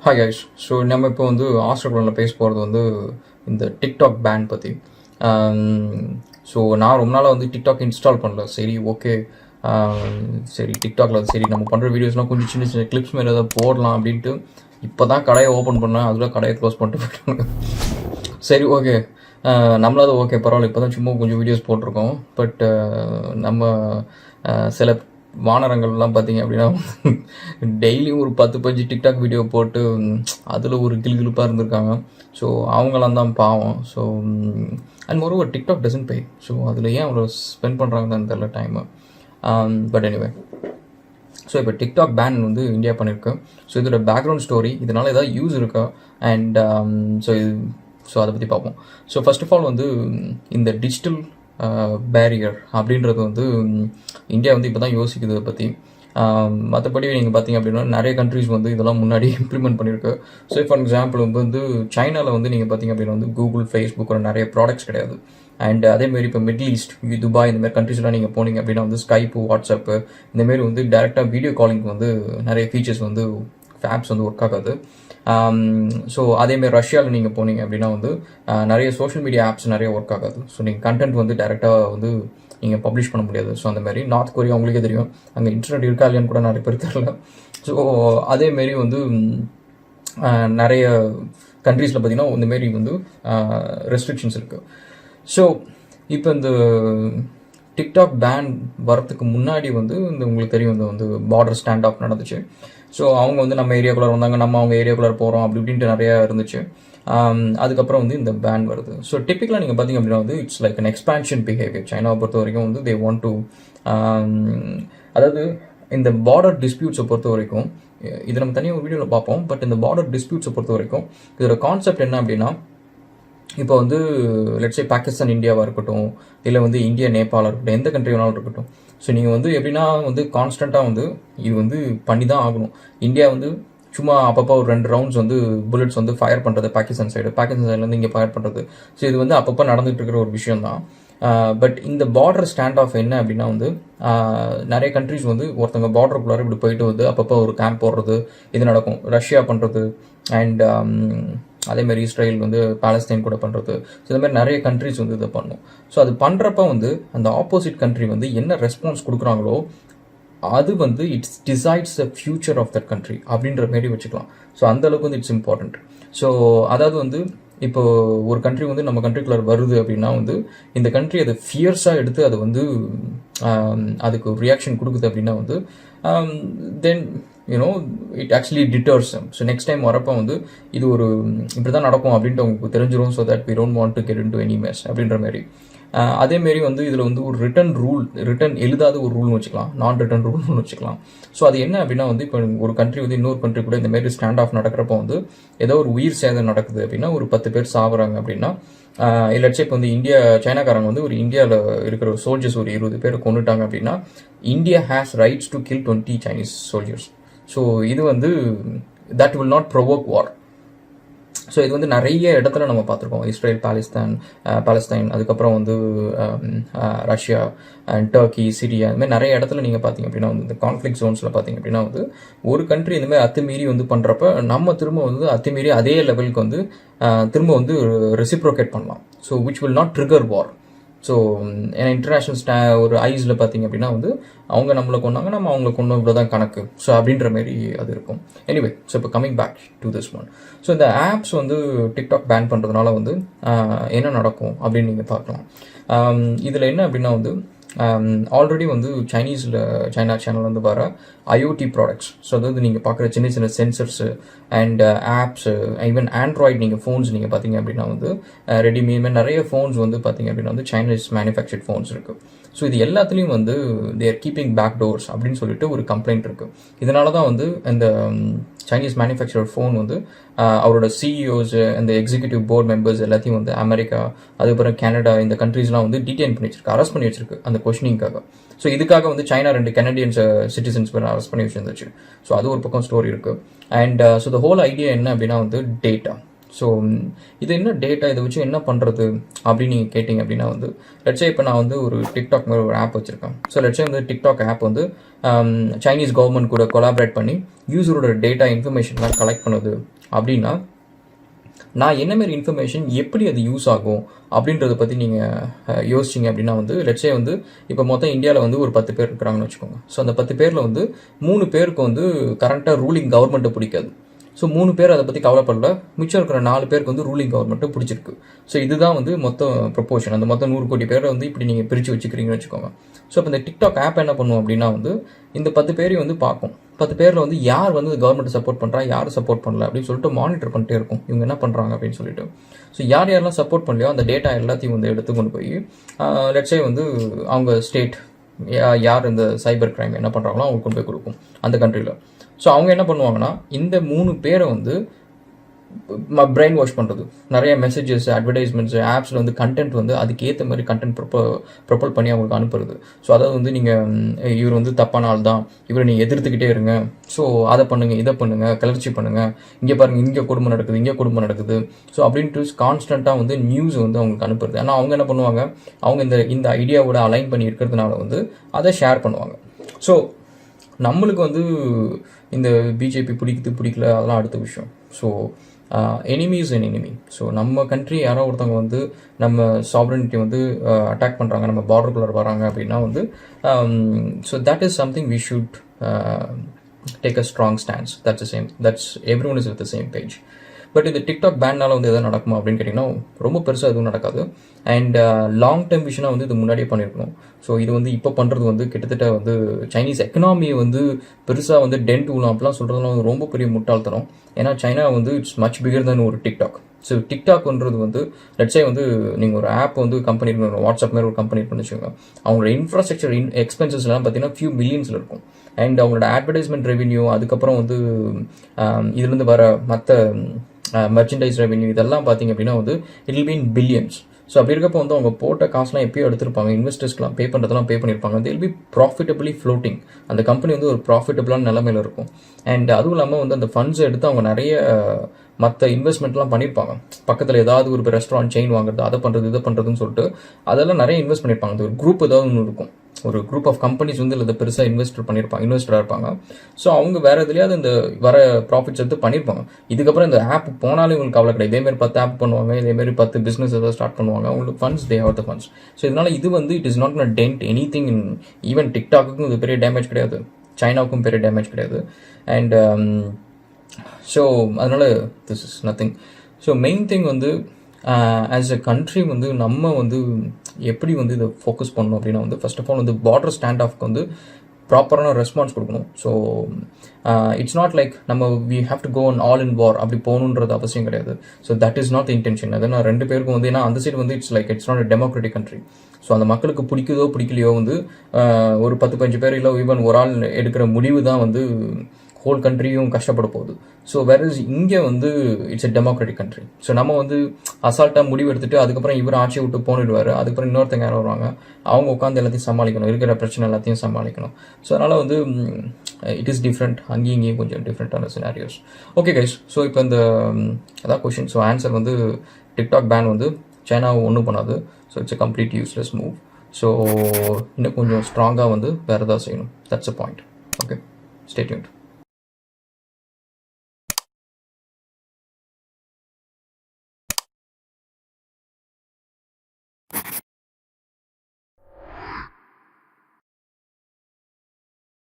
Hi guys. So நம்ம இப்போ வந்து ஆஸ்ட்ரேலியாவில் பேச போகிறது வந்து இந்த டிக்டாக் பேன் பற்றி. ஸோ நான் ரொம்ப நாளாக வந்து டிக்டாக் இன்ஸ்டால் பண்ணல. சரி ஓகே, சரி டிக்டாக்ல சரி நம்ம பண்ணுற வீடியோஸ்லாம் கொஞ்சம் சின்ன சின்ன கிளிப்ஸ் மேலே ஏதாவது போடலாம் அப்படின்ட்டு இப்போ தான் கடையை ஓப்பன் பண்ணேன். அதில் கடையை க்ளோஸ் பண்ணிட்டு போயிட்டாங்க. சரி ஓகே, நம்மளாவது ஓகே பரவாயில்ல, இப்போ தான் சும்மா கொஞ்சம் வீடியோஸ் போட்டிருக்கோம். பட் நம்ம சில வானரங்கள்லாம் பார்த்தீங்க அப்படின்னா டெய்லியும் ஒரு 10-15 டிக்டாக் வீடியோ போட்டு அதில் ஒரு கிளுகிழுப்பாக இருந்திருக்காங்க. ஸோ அவங்களாம் தான் பாவம். So and moreover TikTok doesn't pay. So அதில் ஏன் அவ்வளோ ஸ்பெண்ட் பண்ணுறாங்கன்னு தெரியல டைமு. பட் எனிவே, ஸோ இப்போ டிக்டாக் பேன் வந்து இந்தியா பண்ணியிருக்கு. ஸோ இதோட பேக்ரவுண்ட் ஸ்டோரி, இதனால் ஏதாவது யூஸ் இருக்கா அண்ட் ஸோ அதை பற்றி பார்ப்போம். ஸோ ஃபர்ஸ்ட் ஆஃப் ஆல் வந்து இந்த டிஜிட்டல் பேரியர் அப்படின்றது வந்து இந்தியா வந்து இப்போ தான் யோசிக்குது அதை பற்றி. மற்றபடி நீங்கள் பார்த்தீங்க அப்படின்னா நிறைய கண்ட்ரிஸ் வந்து இதெல்லாம் முன்னாடி இம்ப்ளிமெண்ட் பண்ணியிருக்கு. ஸோ ஃபார் எக்ஸாம்பிள் வந்து சைனாவில் வந்து நீங்கள் பார்த்தீங்க அப்படின்னா வந்து கூகுள், ஃபேஸ்புக்கோட நிறைய ப்ராடக்ட்ஸ் கிடையாது. அண்ட் அதேமாரி இப்போ மிடில் ஈஸ்ட், துபாய் இந்த மாதிரி கண்ட்ரிஸ்லாம் நீங்கள் போனீங்க அப்படின்னா வந்து ஸ்கைப்பு, வாட்ஸ்அப்பு இந்தமாரி வந்து டேரெக்டாக வீடியோ காலிங்க்கு வந்து நிறைய ஃபீச்சர்ஸ் வந்து ஆப்ஸ் வந்து ஒர்க் ஆகாது. ஸோ அதேமாரி ரஷ்யாவில் நீங்கள் போனீங்க அப்படின்னா வந்து நிறைய சோஷியல் மீடியா ஆப்ஸ் நிறைய ஒர்க் ஆகாது. ஸோ நீங்கள் கண்டென்ட் வந்து டேரெக்டாக வந்து நீங்கள் பப்ளிஷ் பண்ண முடியாது. ஸோ அந்த மாதிரி நார்த் கொரியா உங்களுக்கே தெரியும், அங்கே இன்டர்நெட் இருக்கா இல்லையான்னு கூட நிறைய பேர் தெரியல. ஸோ அதேமாரி வந்து நிறைய கண்ட்ரீஸில் பார்த்திங்கன்னா இந்தமாரி வந்து ரெஸ்ட்ரிக்ஷன்ஸ் இருக்குது. ஸோ இப்போ இந்த டிக்டாக் பேன் வரத்துக்கு முன்னாடி வந்து இந்த உங்களுக்கு தெரியும் இந்த வந்து பார்டர் ஸ்டாண்ட் ஆஃப் நடந்துச்சு. ஸோ அவங்க வந்து நம்ம ஏரியாக்குள்ளே வந்தாங்க, நம்ம அவங்க ஏரியாக்குள்ளே போகிறோம் அப்படி இப்படின்ட்டு நிறையா இருந்துச்சு. அதுக்கப்புறம் வந்து இந்த பேன் வருது. ஸோ டிப்பிக்கலாக நீங்கள் பார்த்தீங்க அப்படின்னா வந்து it's like an expansion behaviour. சைனாவை பொறுத்த வரைக்கும் வந்து தே வாண்ட் டு, அதாவது இந்த பார்டர் டிஸ்பியூட்ஸை பொறுத்த வரைக்கும் இது நம்ம தனியாக ஒரு வீடியோவில் பார்ப்போம். பட் இந்த பார்டர் டிஸ்பியூட்ஸை பொறுத்த வரைக்கும் இதோட கான்செப்ட் என்ன அப்படின்னா, இப்போ வந்து லெட்ஸே பாகிஸ்தான் இந்தியாவாக இருக்கட்டும், இல்லை வந்து இந்தியா நேபாளாக இருக்கட்டும், எந்த கண்ட்ரி வேணாலும் இருக்கட்டும். ஸோ நீங்கள் வந்து எப்படின்னா வந்து கான்ஸ்டண்ட்டாக வந்து இது வந்து பண்ணி தான் ஆகணும். இந்தியா வந்து சும்மா அப்பப்போ ஒரு 2 ரவுண்ட்ஸ் வந்து புல்லட்ஸ் வந்து ஃபயர் பண்ணுறது பாகிஸ்தான் சைட்லேருந்து இங்கே ஃபயர் பண்ணுறது. ஸோ இது வந்து அப்பப்போ நடந்துகிட்டு இருக்கிற ஒரு விஷயம் தான். பட் இந்த பார்டர் ஸ்டாண்ட் ஆஃப் என்ன அப்படின்னா வந்து நிறைய கண்ட்ரிஸ் வந்து ஒருத்தங்க பார்டருக்குள்ளார இப்படி போயிட்டு வந்து அப்பப்போ ஒரு கேம்ப் போடுறது இது நடக்கும். ரஷ்யா பண்ணுறது அண்ட் அதேமாதிரி இஸ்ரேல் வந்து பாலஸ்தீன் கூட பண்ணுறது. ஸோ இந்த மாதிரி நிறைய கண்ட்ரிஸ் வந்து இதை பண்ணும். ஸோ அது பண்ணுறப்ப வந்து அந்த ஆப்போசிட் கண்ட்ரி வந்து என்ன ரெஸ்பான்ஸ் கொடுக்குறாங்களோ அது வந்து it's decides the future of that country அப்படின்ற மாரி வச்சுக்கலாம். ஸோ அந்தளவுக்கு வந்து இட்ஸ் இம்பார்ட்டண்ட். ஸோ அதாவது வந்து இப்போ ஒரு கண்ட்ரி வந்து நம்ம கண்ட்ரிக்குள்ளே வருது அப்படின்னா வந்து இந்த கண்ட்ரி அதை ஃபியர்ஸாக எடுத்து அதை வந்து அதுக்கு ஒரு ரியாக்ஷன் கொடுக்குது அப்படின்னா வந்து then you know it actually titters. So next time வரப்போ வந்து இது ஒரு இப்படி தான் நடக்கும் அப்படின்ட்டு அவங்களுக்கு தெரிஞ்சிடும். So that we don't want to get into any mess அப்படின்ற மாதிரி. அதேமாரி வந்து இதில் வந்து ஒரு ரிட்டன் எழுதாத ஒரு ரூல்னு வச்சுக்கலாம், நான் ரிட்டன் ரூல்னு வச்சுக்கலாம். ஸோ அது என்ன அப்படின்னா வந்து இப்போ ஒரு கண்ட்ரி வந்து இன்னொரு கண்ட்ரி கூட இந்த மாதிரி ஸ்டாண்ட் ஆஃப் நடக்கிறப்போ வந்து ஏதோ ஒரு உயிர் சேதம் நடக்குது அப்படின்னா, ஒரு 10 பேர் சாகுறாங்க அப்படின்னா, இல்லட்சே இப்போ வந்து சைனாக்காரங்க வந்து ஒரு இந்தியாவில் இருக்கிற சோல்ஜர்ஸ் ஒரு 20 பேர் கொண்டுட்டாங்க அப்படின்னா, India has rights to kill 20 Chinese soldiers. So இது வந்து that will not provoke war. So இது வந்து நிறைய இடத்துல நம்ம பார்த்துருக்கோம். இஸ்ரேல், பாலஸ்தீன், அதுக்கப்புறம் வந்து ரஷ்யா அண்ட் டர்க்கி, சிரியா, இந்த மாதிரி நிறைய இடத்துல நீங்கள் பார்த்தீங்க அப்படின்னா வந்து இந்த கான்ஃப்ளிக் ஜோன்ஸில் பார்த்தீங்க அப்படின்னா வந்து ஒரு கண்ட்ரி இந்த மாதிரி அத்துமீறி வந்து பண்ணுறப்ப நம்ம திரும்ப வந்து அத்துமீறி அதே லெவலுக்கு வந்து திரும்ப வந்து ரெசிப்ரோகேட் பண்ணலாம். So which will not trigger war. So ஏன்னா இன்டர்நேஷ்னல் ஒரு ஐஸில் பார்த்தீங்க அப்படின்னா வந்து அவங்க நம்மளை கொண்டாங்க, நம்ம அவங்கள கொண்டு இவ்வளோ தான் கணக்கு. ஸோ அப்படின்ற மாரி அது இருக்கும். எனிவே, ஸோ இப்போ coming back to this one. So இந்த ஆப்ஸ் வந்து டிக்டாக் பேன் பண்ணுறதுனால வந்து என்ன நடக்கும் அப்படின்னு நீங்கள் பார்க்கலாம். இதில் என்ன அப்படின்னா வந்து ஆல்ரெடி வந்து சைனா சேனல் வந்து வர ஐஓடி ப்ராடக்ட்ஸ். ஸோ அதாவது நீங்கள் பார்க்குற சின்ன சின்ன சென்சர்ஸு அண்ட் ஆப்ஸு, ஈவன் ஆண்ட்ராய்டு நீங்கள் ஃபோன்ஸ் நீங்கள் பார்த்தீங்க அப்படின்னா வந்து ரெடிமேட் நிறைய ஃபோன்ஸ் வந்து பார்த்தீங்க அப்படின்னா வந்து சைனீஸ் மேனுஃபேக்சர்ட் ஃபோன்ஸ் இருக்குது. ஸோ இது எல்லாத்துலேயும் வந்து தேர் கீப்பிங் பேக் டோர்ஸ் அப்படின்னு சொல்லிட்டு ஒரு கம்ப்ளைண்ட் இருக்குது. இதனால தான் வந்து இந்த சைனீஸ் மேனுஃபேக்சர் ஃபோன் வந்து அவரோட சிஇஓஸ், அந்த எக்ஸிக்யூட்டிவ் போர்ட் மெம்பர்ஸ் எல்லாத்தையும் வந்து அமெரிக்கா, அதுக்கப்புறம் கனடா, இந்த கண்ட்ரீஸ்லாம் வந்து டீடைன் பண்ணி வச்சிருக்கு, அரெஸ்ட் பண்ணி வச்சிருக்கு அந்த கொஸ்டினிங்காக. ஸோ இதுக்காக வந்து சைனா 2 கனடியன்ஸ் சிட்டிசன்ஸ் பேர் அரெஸ்ட் பண்ணி வச்சிருந்துச்சு. ஸோ அது ஒரு பக்கம் ஸ்டோரி இருக்குது. And so the whole idea என்ன அப்படின்னா வந்து டேட்டா. ஸோ இது என்ன டேட்டா, இதை வச்சு என்ன பண்ணுறது அப்படின்னு நீங்கள் கேட்டிங்க அப்படின்னா வந்து லெட்ஸே இப்போ நான் வந்து ஒரு டிக்டாக் மாதிரி ஒரு ஆப் வச்சுருக்கேன். ஸோ லெட்ஸே வந்து டிக்டாக் ஆப் வந்து சைனீஸ் கவர்மெண்ட் கூட கொலாபரேட் பண்ணி யூசரோட டேட்டா இன்ஃபர்மேஷன்லாம் கலெக்ட் பண்ணுது அப்படின்னா நான் என்ன மாதிரி இன்ஃபர்மேஷன் எப்படி அது யூஸ் ஆகும் அப்படின்றத பற்றி நீங்கள் யோசிச்சிங்க அப்படின்னா வந்து லெட்ஸே வந்து இப்போ மொத்தம் இந்தியாவில் வந்து ஒரு 10 பேர் இருக்கிறாங்கன்னு வச்சுக்கோங்க. ஸோ அந்த 10 பேரில் வந்து 3 பேருக்கு வந்து கரண்ட்டாக ரூலிங் கவர்மெண்ட்டை பிடிக்காது. ஸோ 3 பேர் அதை பற்றி கவலைப்படல, மிச்சம் இருக்கிற 4 பேருக்கு வந்து ரூலிங் கவர்மெண்ட்டை பிடிச்சிருக்கு. ஸோ இதுதான் வந்து மொத்த ப்ரொப்போர்ஷன். அந்த மொத்தம் 100 கோடி பேரை வந்து இப்படி நீங்கள் பிரித்து வச்சுக்கிறீங்கன்னு வச்சுக்கோங்க. ஸோ இப்போ இந்த டிக்டாக் ஆப் என்ன பண்ணுவோம் அப்படின்னா வந்து இந்த 10 பேரையும் வந்து பார்க்கும். 10 பேரில் வந்து யார் வந்து கவர்மெண்ட்டை சப்போர்ட் பண்ணுறா, யார் சப்போர்ட் பண்ணல அப்படின்னு சொல்லிட்டு மானிட்டர் பண்ணிட்டே இருக்கும், இவங்க என்ன பண்ணுறாங்க அப்படின்னு சொல்லிட்டு. ஸோ யார் யாரெல்லாம் சப்போர்ட் பண்ணலையோ அந்த டேட்டா எல்லாத்தையும் வந்து எடுத்து கொண்டு போய் லெட்ஸே வந்து அவங்க ஸ்டேட் யார் இந்த சைபர் கிரைம் என்ன பண்ணுறாங்களோ அவங்க கொண்டு போய் கொடுக்கும் அந்த கண்ட்ரியில். ஸோ அவங்க என்ன பண்ணுவாங்கன்னா இந்த 3 பேரை வந்து பிரெயின் வாஷ் பண்ணுறது, நிறைய மெசேஜஸ், அட்வர்டைஸ்மெண்ட்ஸ், ஆப்ஸில் வந்து கண்டென்ட் வந்து அதுக்கு ஏற்ற மாதிரி கண்டென்ட் ப்ரொபோல் பண்ணி அவங்களுக்கு அனுப்புறது. ஸோ அதாவது வந்து நீங்கள் இவர் வந்து தப்பான ஆள் தான், இவரை நீங்கள் எதிர்த்துக்கிட்டே இருங்க, ஸோ அதை பண்ணுங்கள், இதை பண்ணுங்கள், கிளர்ச்சி பண்ணுங்கள், இங்கே பாருங்கள் இங்கே குடும்பம் நடக்குது, இங்கே குடும்பம் நடக்குது, ஸோ அப்படின்ட்டு கான்ஸ்டண்ட்டாக வந்து நியூஸ் வந்து அவங்களுக்கு அனுப்புறது. ஆனால் அவங்க என்ன பண்ணுவாங்க, அவங்க இந்த ஐடியாவோட அலைன் பண்ணி இருக்கிறதுனால வந்து அதை ஷேர் பண்ணுவாங்க. ஸோ நம்மளுக்கு வந்து இந்த பிஜேபி பிடிக்கல அதெல்லாம் அடுத்த விஷயம். So enemy is N enemy. So நம்ம கண்ட்ரி யாரோ ஒருத்தவங்க வந்து நம்ம சாவரனிட்டி வந்து அட்டாக் பண்ணுறாங்க, நம்ம பார்டருக்குள்ளே வராங்க அப்படின்னா வந்து so that is something we should take a strong stands. That's every one is with the same page. But இந்த டிக்டாக் பேன்னால வந்து எதாவது நடக்குமா அப்படின்னு கேட்டிங்கன்னா ரொம்ப பெருசாக எதுவும் நடக்காது. அண்ட் லாங் டேர்ம் விஷனாக வந்து இது முன்னாடியே பண்ணியிருக்கணும். ஸோ இது வந்து இப்போ பண்ணுறது வந்து கிட்டத்தட்ட வந்து சைனீஸ் எக்கனாமியை வந்து பெருசாக வந்து டென்ட் விழும் அப்படிலாம் சொல்கிறதுலாம் வந்து ரொம்ப பெரிய முட்டாள்தனம். ஏன்னா சைனா வந்து இட்ஸ் மச் பிகர் தென் ஒரு டிக்டாக். ஸோ டிக்டாக்ன்றது வந்து லெட்ஸே வந்து நீங்கள் ஒரு ஆப் வந்து கம்பெனி இருக்கணும், வாட்ஸ்அப் மாதிரி ஒரு கம்பெனி இருக்குன்னு வச்சுக்கோங்க. அவங்களோட இன்ஃப்ராஸ்ட்ரக்சர் எக்ஸ்பென்சஸ்லாம் பார்த்தீங்கன்னா ஃபியூ மில்லியன்ஸில் இருக்கும். அண்ட் அவங்களோட அட்வர்டைஸ்மெண்ட் ரெவென்யூ, அதுக்கப்புறம் வந்து இதுலேருந்து வர மற்ற மெர்ச்சன்டைஸ் ரெவென்யூ இதெல்லாம் பார்த்தீங்க அப்படின்னா வந்து it will be in billions. So அப்படி இருக்கப்போ வந்து அவங்க போட்ட காசுலாம் எப்பயோ எடுத்திருப்பாங்க, இன்வெஸ்டர்ஸ்க்குலாம் பே பண்ணுறதெல்லாம் பே பண்ணியிருப்பாங்க. தில் பி ப்ராஃபிட்டபிளி ஃப்ளோட்டிங். அந்த கம்பெனி வந்து ஒரு ப்ராஃபிட்டபிளான நிலைமையில் இருக்கும். அண்ட் அதுவும் இல்லாமல் வந்து அந்த ஃபண்ட்ஸ் எடுத்து அவங்க நிறைய மற்ற இன்வெஸ்ட்மெண்ட்லாம் பண்ணியிருப்பாங்க. பக்கத்தில் ஏதாவது ஒரு ரெஸ்டாரண்ட் செயின் வாங்குறது, அதை பண்ணுறது, இதை பண்ணுறதுன்னு சொல்லிட்டு அதெல்லாம் நிறைய இன்வெஸ்ட் பண்ணியிருப்பாங்க. அந்த ஒரு குரூப் ஏதாவது ஒன்று இருக்கும், ஒரு குரூப் ஆஃப் கம்பெனிஸ் வந்து இல்லை பெருசாக இன்வெஸ்டராக இருப்பாங்க. ஸோ அவங்க வேறு எதுலையாவது இந்த வர ப்ராஃபிட்ஸ் எடுத்து பண்ணியிருப்பாங்க. இதுக்கப்புறம் இந்த ஆப் போனாலே உங்களுக்கு கவலை கிடையாது. இதேமாரி 10 ஆப் பண்ணுவாங்க, இதேமாரி 10 பிஸ்னஸ் ஏதாவது ஸ்டார்ட் பண்ணுவாங்க. உங்களுக்கு funds, they have the funds. So இதனால் இது வந்து it is not not dent anything in even டிக்டாக்குக்கும் இது பெரிய டேமேஜ் கிடையாது, சைனாவுக்கும் பெரிய டேமேஜ் கிடையாது. அண்ட் ஸோ அதனால் this is nothing. So main thing வந்து ஆஸ் எ கண்ட்ரி வந்து நம்ம வந்து எப்படி வந்து இதை ஃபோக்கஸ் பண்ணணும் அப்படின்னா வந்து ஃபர்ஸ்ட் ஆஃப் ஆல் வந்து பார்டர் ஸ்டாண்ட் ஆஃப்க்கு வந்து ப்ராப்பரான ரெஸ்பான்ஸ் கொடுக்கணும். ஸோ இட்ஸ் நாட் லைக் நம்ம we have to go on all in war அப்படி போகணுன்றது அவசியம் கிடையாது. So that is not the intention. அது நான் 2 பேருக்கும் வந்து ஏன்னா அந்த சைடு வந்து it's not a democratic country. So அந்த மக்களுக்கு பிடிக்குதோ பிடிக்கலையோ வந்து ஒரு 10-15 பேர் இல்லை ஈவன் ஒரு ஆள் எடுக்கிற முடிவு தான் வந்து ஹோல் கண்ட்ரியும் கஷ்டப்பட போகுது. ஸோ வேறஸ் இங்கே வந்து it's a democratic country. So நம்ம வந்து அசால்ட்டாக முடிவு எடுத்துட்டு அதுக்கப்புறம் இவர் ஆட்சியை விட்டு போனிடுவார், அதுக்கப்புறம் இன்னொருத்தங்க யாரும் வருவாங்க, அவங்க உட்காந்து எல்லாத்தையும் சமாளிக்கணும், இருக்கிற பிரச்சனை எல்லாத்தையும் சமாளிக்கணும். ஸோ அதனால் வந்து இட் இஸ் டிஃப்ரெண்ட், அங்கேயும் இங்கேயும் கொஞ்சம் டிஃப்ரெண்ட்டான சினாரியோஸ். ஓகே கைஸ், ஸோ இப்போ இந்த அதான் கொஷின். ஸோ ஆன்சர் வந்து டிக்டாக் பேன் வந்து சைனாவை ஒன்றும் பண்ணாது. So it's a complete useless move. So இன்னும் கொஞ்சம் ஸ்ட்ராங்காக வந்து வேறு ஏதாவது செய்யணும். That's a point. Okay, stay tuned.